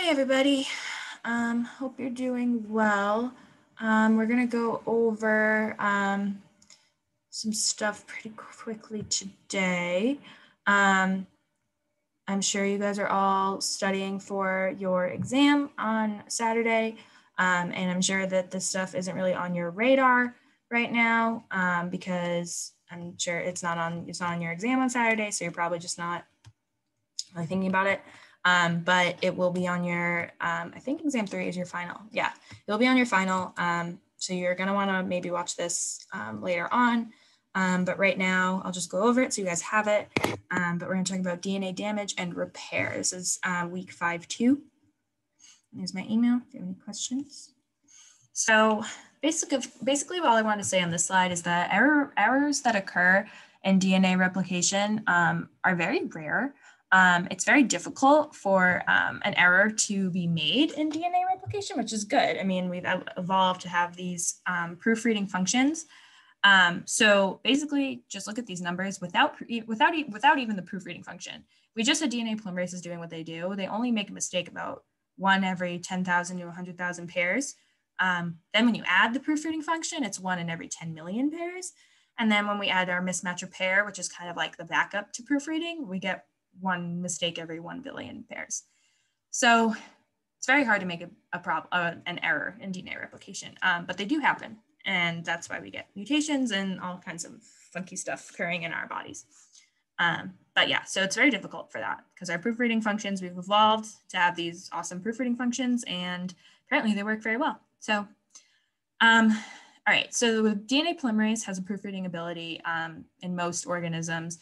Hi, everybody. Hope you're doing well. We're going to go over some stuff pretty quickly today. I'm sure you guys are all studying for your exam on Saturday, and I'm sure that this stuff isn't really on your radar right now because I'm sure it's not on your exam on Saturday, so you're probably just not really thinking about it. But it will be on your, I think exam 3 is your final. Yeah, it'll be on your final. So you're gonna wanna maybe watch this later on. But right now, I'll just go over it so you guys have it. But we're gonna talk about DNA damage and repair. This is week 5-2. Here's my email if you have any questions. So basically all I want to say on this slide is that errors that occur in DNA replication are very rare. It's very difficult for an error to be made in DNA replication, which is good. I mean, we've evolved to have these proofreading functions. So basically, just look at these numbers without even the proofreading function. We just had DNA polymerases doing what they do. They only make a mistake about 1 every 10,000 to 100,000 pairs. Then when you add the proofreading function, it's 1 in every 10 million pairs. And then when we add our mismatch repair, which is kind of like the backup to proofreading, we get 1 mistake every 1 billion pairs. So it's very hard to make an error in DNA replication, but they do happen. And that's why we get mutations and all kinds of funky stuff occurring in our bodies. But yeah, so it's very difficult for that because our proofreading functions, we've evolved to have these awesome proofreading functions, and apparently they work very well. So, all right, so the DNA polymerase has a proofreading ability in most organisms,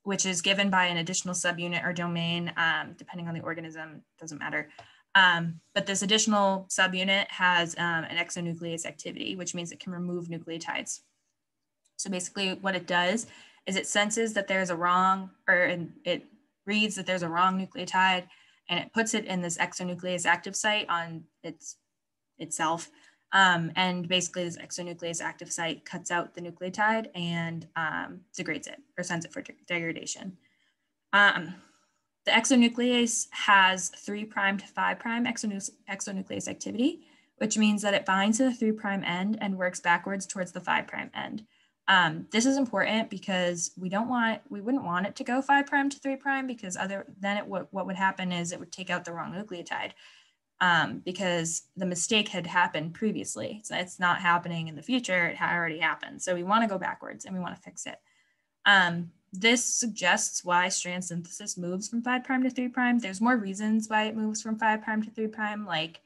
which is given by an additional subunit or domain, depending on the organism, doesn't matter. But this additional subunit has an exonuclease activity, which means it can remove nucleotides. So basically what it does is it senses that there's a wrong, or it reads that there's a wrong nucleotide, and it puts it in this exonuclease active site on itself. And basically this exonuclease active site cuts out the nucleotide and degrades it or sends it for degradation. The exonuclease has 3' to 5' exonuclease activity, which means that it binds to the 3' end and works backwards towards the 5' end. This is important because we wouldn't want it to go 5' to 3' because what would happen is it would take out the wrong nucleotide because the mistake had happened previously. So it's not happening in the future, it already happened. So we want to go backwards and we want to fix it. This suggests why strand synthesis moves from 5' to 3'. There's more reasons why it moves from 5' to 3', like,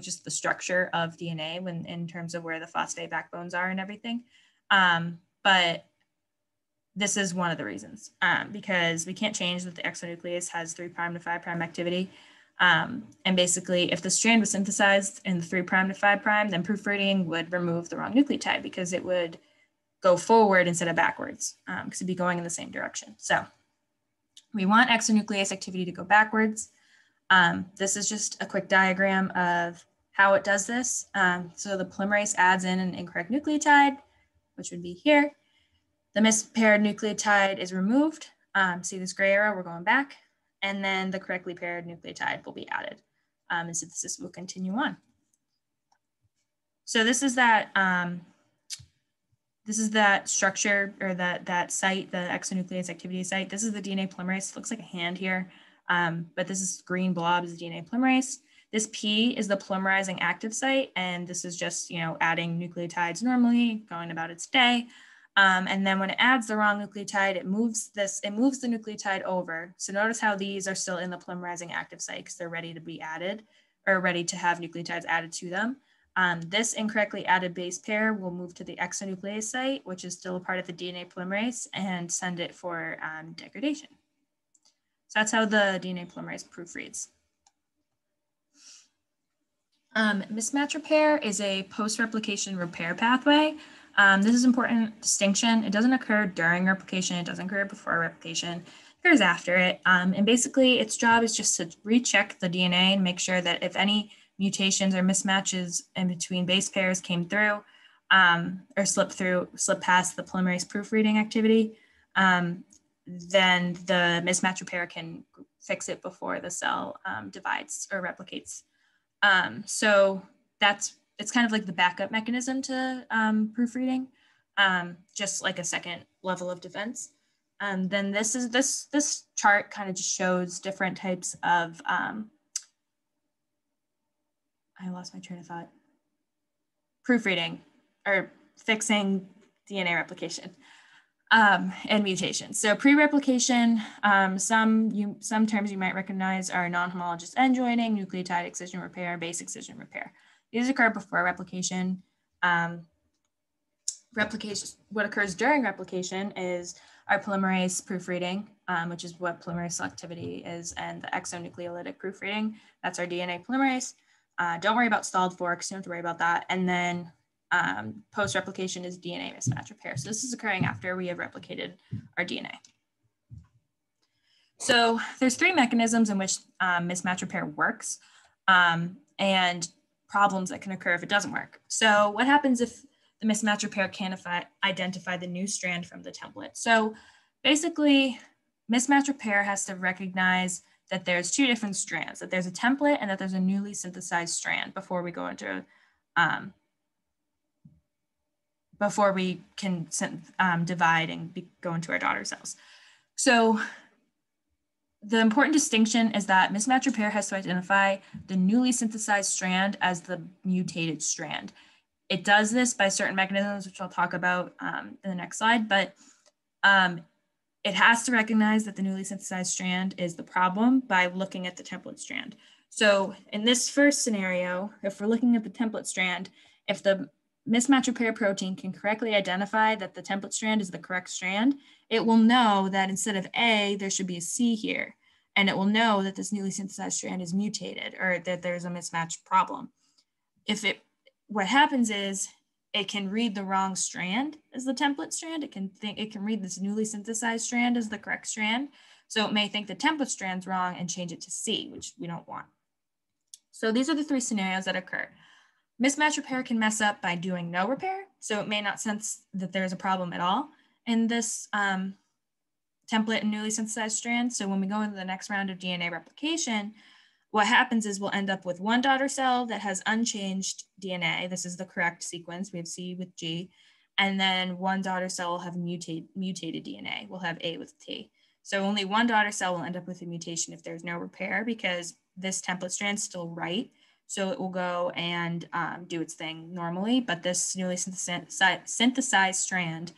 just the structure of DNA in terms of where the phosphate backbones are and everything. But this is one of the reasons because we can't change that the exonuclease has 3' to 5' activity. And basically, if the strand was synthesized in the 3' to 5', then proofreading would remove the wrong nucleotide because it would go forward instead of backwards because it'd be going in the same direction. So we want exonuclease activity to go backwards. This is just a quick diagram of how it does this. So the polymerase adds in an incorrect nucleotide, which would be here. The mispaired nucleotide is removed. See this gray arrow, we're going back. And then the correctly paired nucleotide will be added. And synthesis will continue on. So this is that structure or that site, the exonuclease activity site. This is the DNA polymerase. It looks like a hand here, but this is green blob is the DNA polymerase. This P is the polymerizing active site, and this is just adding nucleotides normally, going about its day. And then when it adds the wrong nucleotide, it moves the nucleotide over. So notice how these are still in the polymerizing active site because they're ready to be added or ready to have nucleotides added to them. This incorrectly added base pair will move to the exonuclease site, which is still a part of the DNA polymerase, and send it for degradation. So that's how the DNA polymerase proofreads. Mismatch repair is a post-replication repair pathway. This is an important distinction. It doesn't occur during replication. It doesn't occur before replication. It occurs after it. And basically, its job is just to recheck the DNA and make sure that if any mutations or mismatches in between base pairs came through or slipped past the polymerase proofreading activity, then the mismatch repair can fix it before the cell divides or replicates. So it's kind of like the backup mechanism to proofreading, just like a second level of defense. Then this chart kind of just shows different types of, I lost my train of thought, proofreading or fixing DNA replication and mutation. So pre-replication, some terms you might recognize are non-homologous end joining, nucleotide excision repair, base excision repair. These occur before replication. What occurs during replication is our polymerase proofreading, which is what polymerase selectivity is, and the exonucleolytic proofreading. That's our DNA polymerase. Don't worry about stalled forks, you don't have to worry about that. And then post-replication is DNA mismatch repair. So this is occurring after we have replicated our DNA. So there's three mechanisms in which mismatch repair works, and problems that can occur if it doesn't work. So what happens if the mismatch repair can't identify the new strand from the template? So basically, mismatch repair has to recognize that there's two different strands, that there's a template and that there's a newly synthesized strand before we go into, before we can divide and go into our daughter cells. So the important distinction is that mismatch repair has to identify the newly synthesized strand as the mutated strand. It does this by certain mechanisms, which I'll talk about in the next slide, but it has to recognize that the newly synthesized strand is the problem by looking at the template strand. So in this first scenario, if we're looking at the template strand, if the mismatch repair protein can correctly identify that the template strand is the correct strand, it will know that instead of A, there should be a C here. And it will know that this newly synthesized strand is mutated or that there's a mismatch problem. What happens is it can read the wrong strand as the template strand. It can read this newly synthesized strand as the correct strand. So it may think the template strand's wrong and change it to C, which we don't want. So these are the three scenarios that occur. Mismatch repair can mess up by doing no repair. So it may not sense that there's a problem at all in this template and newly synthesized strand. So when we go into the next round of DNA replication, what happens is we'll end up with one daughter cell that has unchanged DNA. This is the correct sequence. We have C with G. And then one daughter cell will have mutated DNA. We'll have A with T. So only one daughter cell will end up with a mutation if there's no repair, because this template strand's still right. So it will go and do its thing normally, but this newly synthesized strand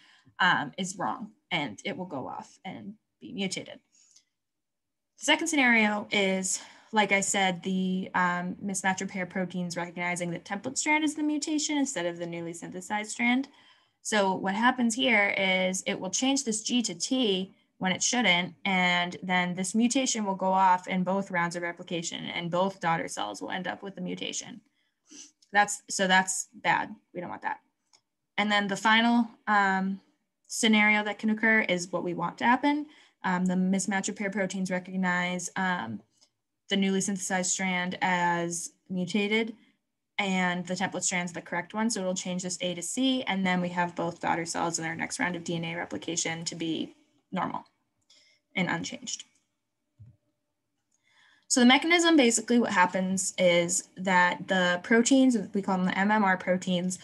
is wrong, and it will go off and be mutated. The second scenario is, like I said, the mismatch repair proteins recognizing the template strand is the mutation instead of the newly synthesized strand. So what happens here is it will change this G to T when it shouldn't, and then this mutation will go off in both rounds of replication, and both daughter cells will end up with the mutation. That's bad. We don't want that. And then the final scenario that can occur is what we want to happen. The mismatch repair proteins recognize the newly synthesized strand as mutated, and the template strand's the correct one. So it'll change this A to C, and then we have both daughter cells in our next round of DNA replication to be normal and unchanged. So the mechanism, basically what happens is that the proteins, we call them the MMR proteins,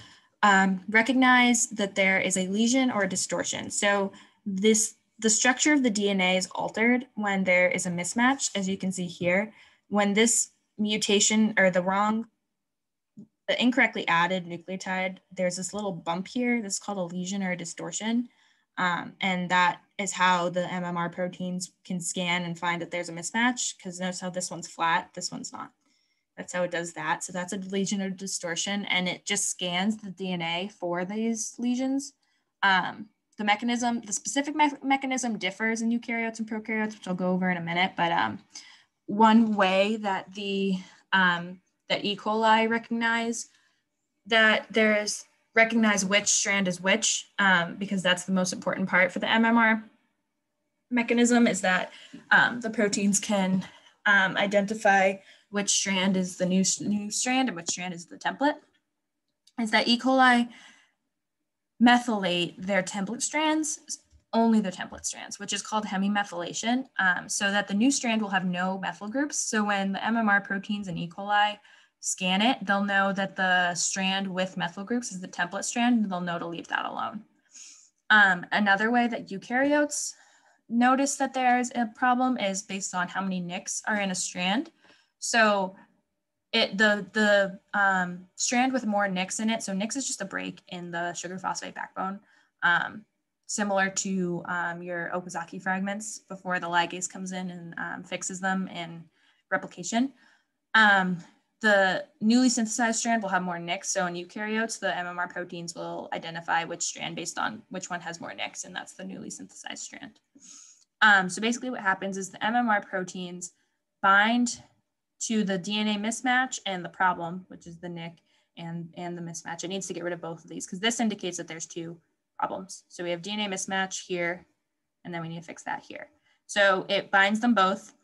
recognize that there is a lesion or a distortion. So the structure of the DNA is altered when there is a mismatch, as you can see here. When this mutation or the incorrectly added nucleotide, there's this little bump here that's called a lesion or a distortion. And that is how the MMR proteins can scan and find that there's a mismatch, because notice how this one's flat, this one's not. That's how it does that. So that's a lesion or distortion, and it just scans the DNA for these lesions. The specific mechanism differs in eukaryotes and prokaryotes, which I'll go over in a minute, but one way that that E. coli recognize which strand is which, because that's the most important part for the MMR mechanism, is that the proteins can identify which strand is the new strand and which strand is the template, is that E. coli methylate their template strands only the template strands, which is called hemimethylation, so that the new strand will have no methyl groups. So when the MMR proteins in E. coli scan it, they'll know that the strand with methyl groups is the template strand, and they'll know to leave that alone. Another way that eukaryotes notice that there's a problem is based on how many nicks are in a strand. So the strand with more nicks in it, so nicks is just a break in the sugar phosphate backbone, similar to your Okazaki fragments before the ligase comes in and fixes them in replication. The newly synthesized strand will have more nicks. So in eukaryotes, the MMR proteins will identify which strand based on which one has more nicks, and that's the newly synthesized strand. So basically what happens is the MMR proteins bind to the DNA mismatch and the problem, which is the nick and the mismatch. It needs to get rid of both of these because this indicates that there's two problems. So we have DNA mismatch here, and then we need to fix that here. So it binds them both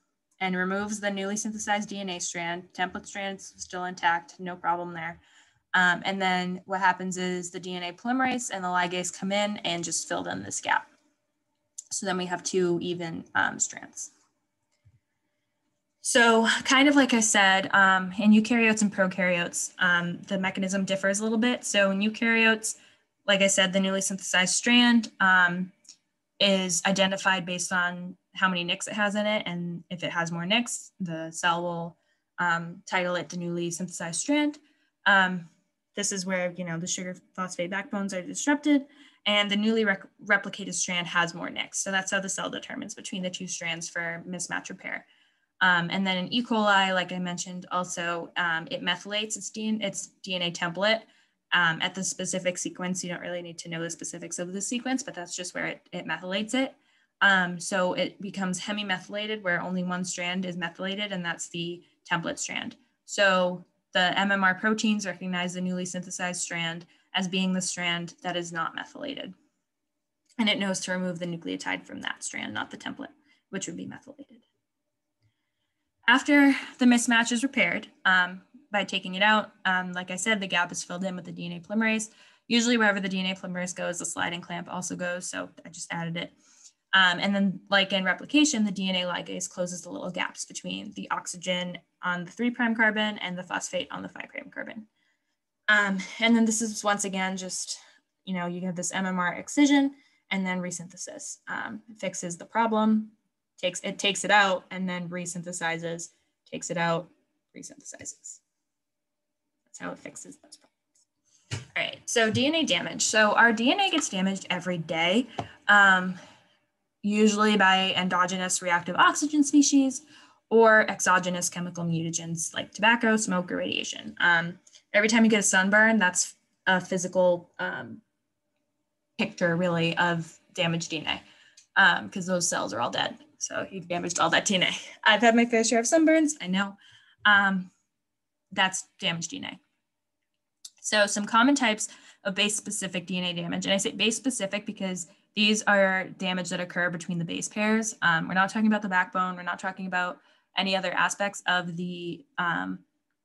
and removes the newly synthesized DNA strand. Template strand's still intact, no problem there. And then what happens is the DNA polymerase and the ligase come in and just filled in this gap. So then we have two even strands. So kind of like I said, in eukaryotes and prokaryotes, the mechanism differs a little bit. So in eukaryotes, like I said, the newly synthesized strand is identified based on how many nicks it has in it. And if it has more nicks, the cell will title it the newly synthesized strand. This is where, the sugar phosphate backbones are disrupted and the newly replicated strand has more nicks. So that's how the cell determines between the two strands for mismatch repair. And then in E. coli, like I mentioned, also it methylates its DNA template at the specific sequence. You don't really need to know the specifics of the sequence, but that's just where it methylates it. So it becomes hemimethylated where only one strand is methylated, and that's the template strand. So the MMR proteins recognize the newly synthesized strand as being the strand that is not methylated. And it knows to remove the nucleotide from that strand, not the template, which would be methylated. After the mismatch is repaired by taking it out, like I said, the gap is filled in with the DNA polymerase. Usually wherever the DNA polymerase goes, the sliding clamp also goes, so I just added it. And then like in replication, the DNA ligase closes the little gaps between the oxygen on the 3' carbon and the phosphate on the 5' carbon. And then this is once again, just, you have this MMR excision and then resynthesis. It fixes the problem, it takes it out and then resynthesizes, takes it out, resynthesizes. That's how it fixes those problems. All right, so DNA damage. So our DNA gets damaged every day, usually by endogenous reactive oxygen species or exogenous chemical mutagens like tobacco, smoke, or radiation. Every time you get a sunburn, that's a physical picture really of damaged DNA because those cells are all dead. So you've damaged all that DNA. I've had my fair share of sunburns, I know. That's damaged DNA. So some common types of base-specific DNA damage, and I say base-specific because these are damage that occur between the base pairs. We're not talking about the backbone. We're not talking about any other aspects of the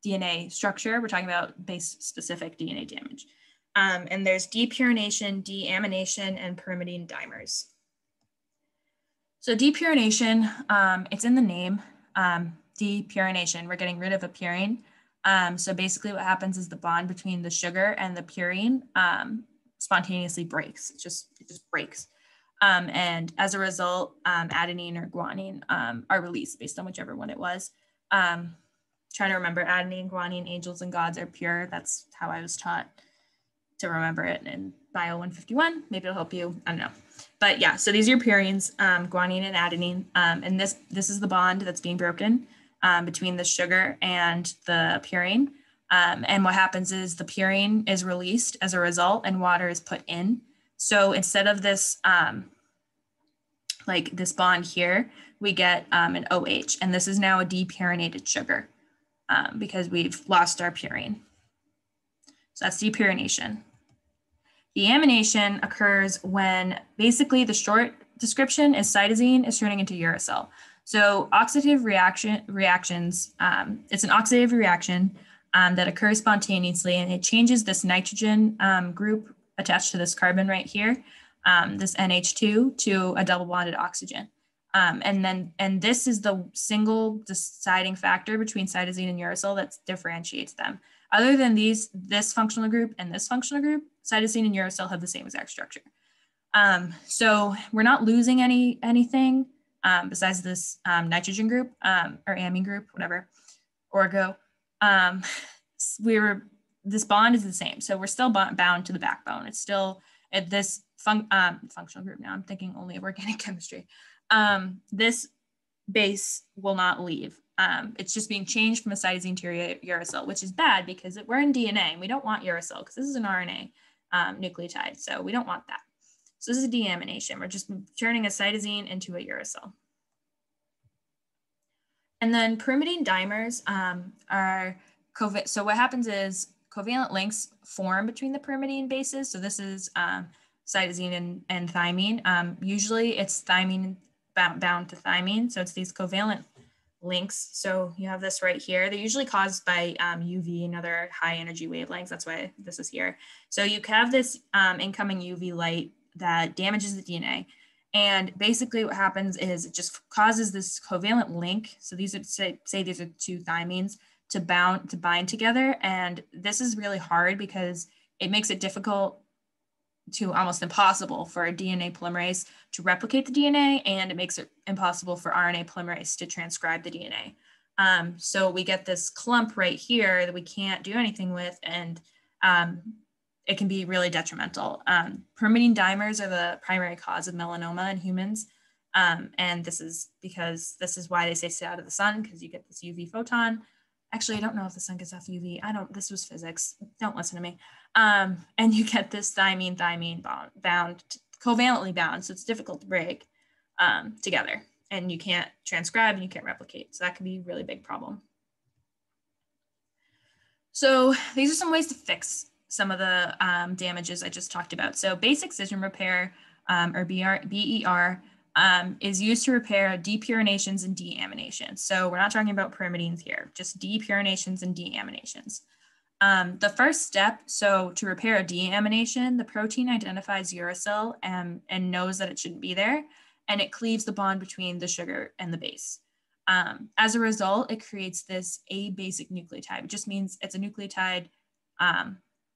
DNA structure. We're talking about base-specific DNA damage. And there's depurination, deamination, and pyrimidine dimers. So depurination, it's in the name, depurination, we're getting rid of a purine. So basically what happens is the bond between the sugar and the purine spontaneously breaks. It just breaks. And as a result, adenine or guanine are released based on whichever one it was. Trying to remember adenine, guanine, angels and gods are pure. That's how I was taught to remember it in Bio 151. Maybe it'll help you, I don't know. But yeah, so these are your purines, guanine and adenine. And this is the bond that's being broken between the sugar and the purine. And what happens is the purine is released as a result and water is put in. So instead of this, like this bond here, we get an OH, and this is now a depurinated sugar because we've lost our purine. So that's depurination. Deamination occurs when basically the short description is cytosine is turning into uracil. So oxidative reactions, it's an oxidative reaction that occurs spontaneously, and it changes this nitrogen group attached to this carbon right here this NH2 to a double bonded oxygen. And this is the single deciding factor between cytosine and uracil that differentiates them. Other than this functional group and this functional group, cytosine and uracil have the same exact structure. So we're not losing anything besides this nitrogen group or amine group, whatever, orgo. This bond is the same. So we're still bound to the backbone. It's still at this functional group. Now I'm thinking only of organic chemistry. This base will not leave. It's just being changed from a cytosine to uracil, which is bad because we're in DNA and we don't want uracil because this is an RNA nucleotide. So we don't want that. So this is a deamination. We're just turning a cytosine into a uracil. And then pyrimidine dimers are covalent. So what happens is covalent links form between the pyrimidine bases. So this is cytosine and thymine. Usually it's thymine bound to thymine. So it's these covalent links. So you have this right here. They're usually caused by UV and other high energy wavelengths. That's why this is here. So you have this incoming UV light that damages the DNA. And basically what happens is it just causes this covalent link. So these are, say these are two thymines to bind together. And this is really hard because it makes it difficult to almost impossible for a DNA polymerase to replicate the DNA, and it makes it impossible for RNA polymerase to transcribe the DNA. So we get this clump right here that we can't do anything with, and it can be really detrimental. Pyrimidine dimers are the primary cause of melanoma in humans. And this is because this is why they say stay out of the sun, because you get this UV photon. Actually, I don't know if the sun gets off UV. This was physics. Don't listen to me. And you get this thymine bound, covalently bound. So it's difficult to break together, and you can't transcribe and you can't replicate. So that could be a really big problem. So these are some ways to fix some of the damages I just talked about. So base excision repair, or BER, is used to repair depurinations and deaminations. So we're not talking about pyrimidines here, just depurinations and deaminations. The first step, so to repair a deamination, the protein identifies uracil and knows that it shouldn't be there, and it cleaves the bond between the sugar and the base. As a result, it creates this abasic nucleotide. It just means it's a nucleotide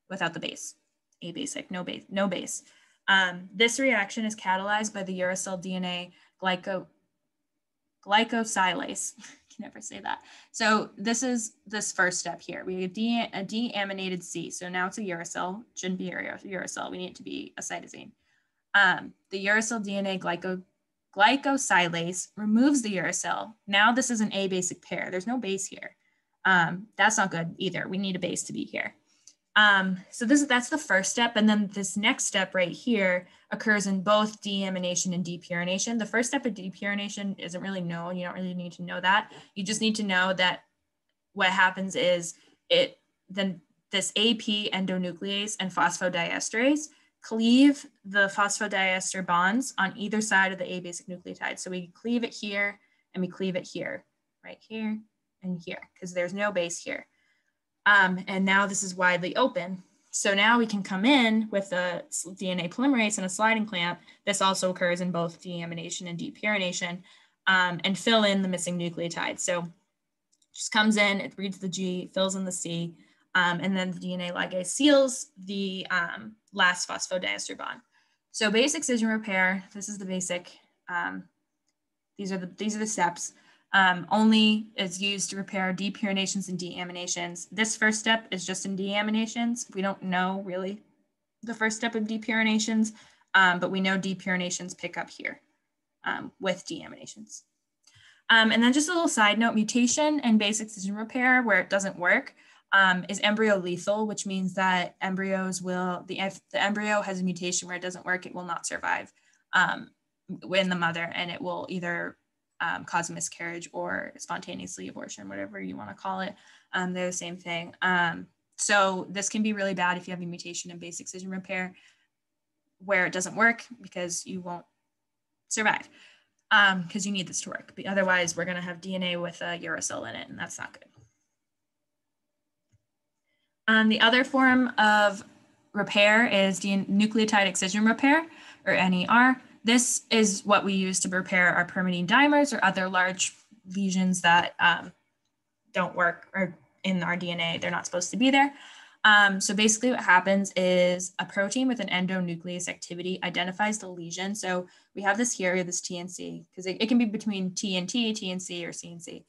without the base, abasic, no base. This reaction is catalyzed by the uracil DNA glycosylase. I can never say that. So this is this first step here. We have a deaminated C. So now it's a uracil. Shouldn't be a uracil. We need it to be a cytosine. The uracil DNA glycosylase removes the uracil. Now this is an abasic pair. There's no base here. That's not good either. We need a base to be here. So that's the first step. And then this next step right here occurs in both deamination and depurination. The first step of depurination isn't really known. You don't really need to know that. You just need to know that what happens is this AP endonuclease and phosphodiesterase cleave the phospodiester bonds on either side of the abasic nucleotide. So we cleave it here and we cleave it here, right here and here, because there's no base here. And now this is widely open. So now we can come in with a DNA polymerase and a sliding clamp. This also occurs in both deamination and depurination, and fill in the missing nucleotide. So it just comes in, it reads the G, fills in the C, and then the DNA ligase seals the last phosphodiester bond. So base excision repair, this is the basic, these are the steps. Only is used to repair depurinations and deaminations. This first step is just in deaminations. We don't know really the first step of depurinations, but we know depurinations pick up here with deaminations. And then just a little side note, mutation and base excision repair where it doesn't work is embryo lethal, which means that embryos if the embryo has a mutation where it doesn't work, it will not survive in the mother, and it will either cause a miscarriage or spontaneously abortion, whatever you want to call it. They're the same thing. So this can be really bad if you have a mutation in base excision repair where it doesn't work, because you won't survive because you need this to work. But otherwise, we're going to have DNA with a uracil in it, and that's not good. The other form of repair is nucleotide excision repair. or NER. This is what we use to repair our pyrimidine dimers or other large lesions that don't work or in our DNA. They're not supposed to be there. So basically what happens is a protein with an endonuclease activity identifies the lesion. So we have this here, this T and C, because it can be between T and T, T and C, or C and C.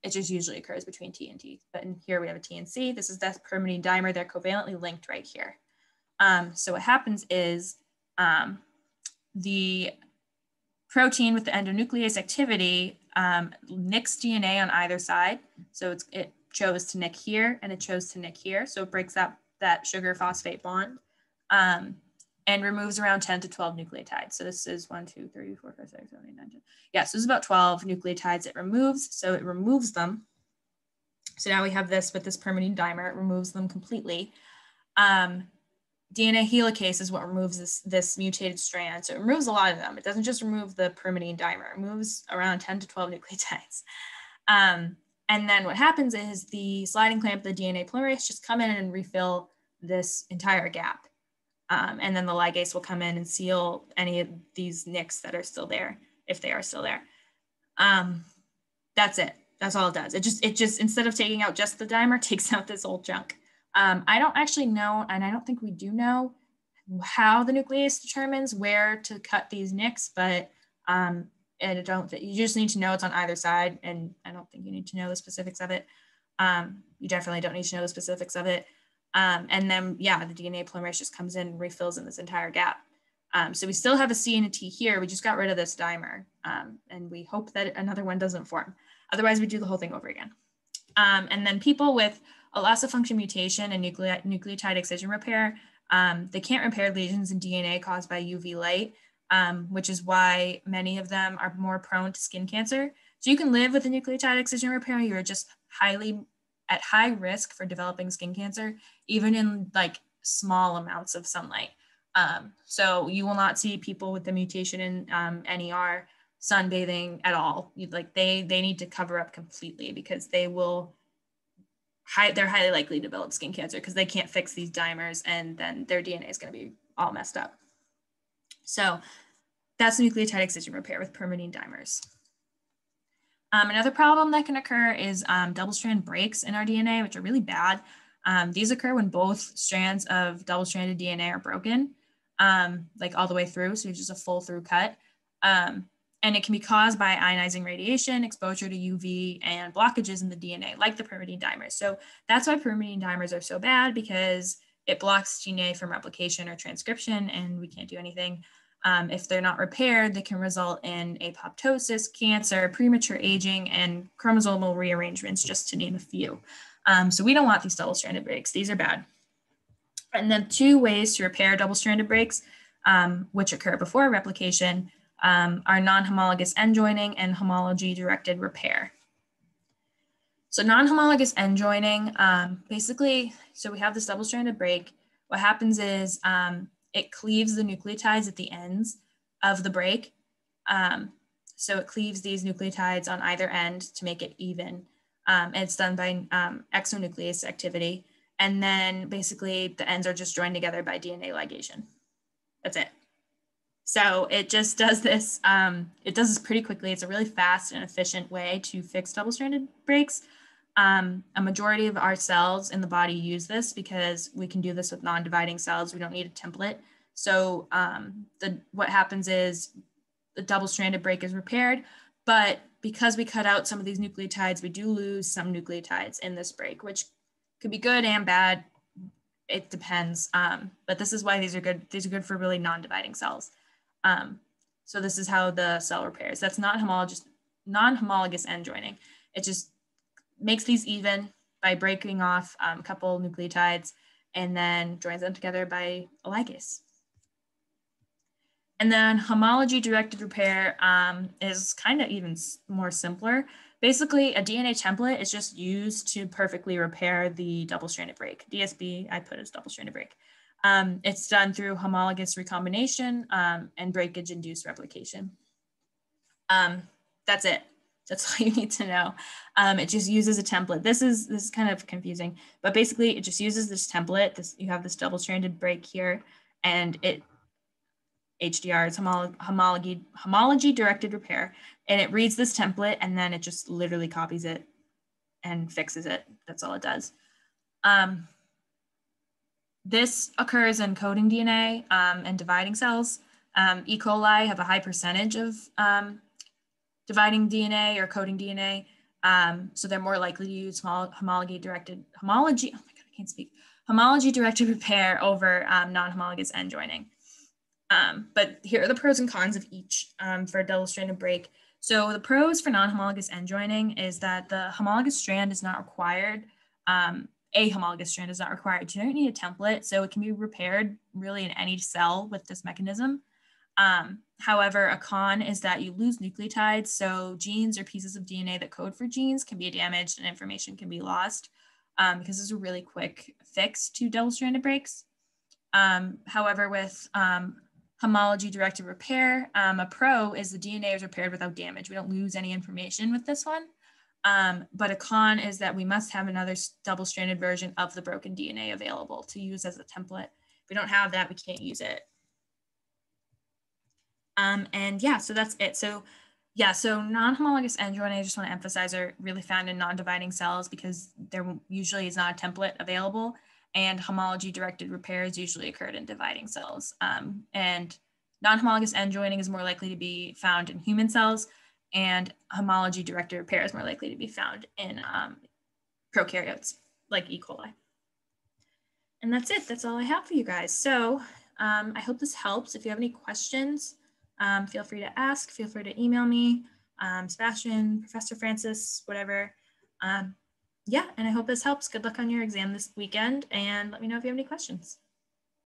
It just usually occurs between T and T. But in here we have a T and C. This is that pyrimidine dimer. They're covalently linked right here. So what happens is the protein with the endonuclease activity nicks DNA on either side. So it chose to nick here and it chose to nick here. So it breaks up that sugar phosphate bond and removes around 10 to 12 nucleotides. So this is 1, 2, 3, 4, 5, 6, 7, 8, 9, 10. Yeah, so this is about 12 nucleotides it removes. So it removes them. So now we have this with this pyrimidine dimer, it removes them completely. DNA helicase is what removes this mutated strand. So it removes a lot of them. It doesn't just remove the pyrimidine dimer, it removes around 10 to 12 nucleotides. And then what happens is the sliding clamp, the DNA polymerase just come in and refill this entire gap. And then the ligase will come in and seal any of these nicks that are still there, if they are still there. That's it. That's all it does. It just instead of taking out just the dimer, takes out this old chunk. I don't actually know, and I don't think we do know how the nuclease determines where to cut these nicks, but you just need to know it's on either side, and I don't think you need to know the specifics of it. You definitely don't need to know the specifics of it. And then, yeah, the DNA polymerase just comes in and refills in this entire gap. So we still have a C and a T here. We just got rid of this dimer, and we hope that another one doesn't form. Otherwise, we do the whole thing over again. And then people with a loss of function mutation and nucleotide excision repair, they can't repair lesions in DNA caused by UV light, which is why many of them are more prone to skin cancer. So you can live with a nucleotide excision repair. You're just at high risk for developing skin cancer, even in like small amounts of sunlight. So you will not see people with the mutation in NER sunbathing at all. They need to cover up completely because they're highly likely to develop skin cancer because they can't fix these dimers and then their DNA is going to be all messed up. So that's nucleotide excision repair with pyrimidine dimers. Another problem that can occur is double-strand breaks in our DNA, which are really bad. These occur when both strands of double-stranded DNA are broken, like all the way through, so just a full through cut. And it can be caused by ionizing radiation, exposure to UV, and blockages in the DNA, like the pyrimidine dimers. So that's why pyrimidine dimers are so bad, because it blocks DNA from replication or transcription, and we can't do anything. If they're not repaired, they can result in apoptosis, cancer, premature aging, and chromosomal rearrangements, just to name a few. So we don't want these double-stranded breaks. These are bad. And then 2 ways to repair double-stranded breaks, which occur before replication, are non-homologous end joining and homology-directed repair. So non-homologous end joining, basically, so we have this double-stranded break. What happens is it cleaves the nucleotides at the ends of the break. So it cleaves these nucleotides on either end to make it even. And it's done by exonuclease activity. And then basically the ends are just joined together by DNA ligation. That's it. So it just does this, it does this pretty quickly. It's a really fast and efficient way to fix double-stranded breaks. A majority of our cells in the body use this because we can do this with non-dividing cells. We don't need a template. So what happens is the double-stranded break is repaired, but because we cut out some of these nucleotides, we do lose some nucleotides in this break, which could be good and bad. It depends. But this is why these are good. These are good for really non-dividing cells. So this is how the cell repairs. That's not non-homologous end joining. It just makes these even by breaking off a couple nucleotides and then joins them together by a ligase. And then homology-directed repair is kind of even more simpler. Basically, a DNA template is just used to perfectly repair the double-stranded break. DSB, I put as double-stranded break. It's done through homologous recombination and breakage-induced replication. That's it. That's all you need to know. It just uses a template. This is kind of confusing, but basically it just uses this template. You have this double-stranded break here, and it HDR is homology directed repair. And it reads this template and then it just literally copies it and fixes it. That's all it does. This occurs in coding DNA and dividing cells. E. coli have a high percentage of dividing DNA or coding DNA. So they're more likely to use homology directed repair over non-homologous end joining. But here are the pros and cons of each for a double-stranded break. So the pros for non-homologous end joining is that the homologous strand is not required. A homologous strand is not required. You don't need a template, so it can be repaired really in any cell with this mechanism. However, a con is that you lose nucleotides, so genes or pieces of DNA that code for genes can be damaged and information can be lost because it's a really quick fix to double-stranded breaks. However, with homology-directed repair, a pro is the DNA is repaired without damage. We don't lose any information with this one. But a con is that we must have another double-stranded version of the broken DNA available to use as a template. If we don't have that, we can't use it. And yeah, so that's it. So yeah, so non-homologous end joining, I just want to emphasize, are really found in non-dividing cells because there usually is not a template available, and homology-directed repairs usually occurred in dividing cells. And non-homologous end joining is more likely to be found in human cells, and homology-directed repair is more likely to be found in prokaryotes like E. coli. And that's it. That's all I have for you guys. So I hope this helps. If you have any questions, feel free to ask. Feel free to email me, Sebastian, Professor Francis, whatever. Yeah, and I hope this helps. Good luck on your exam this weekend, and let me know if you have any questions.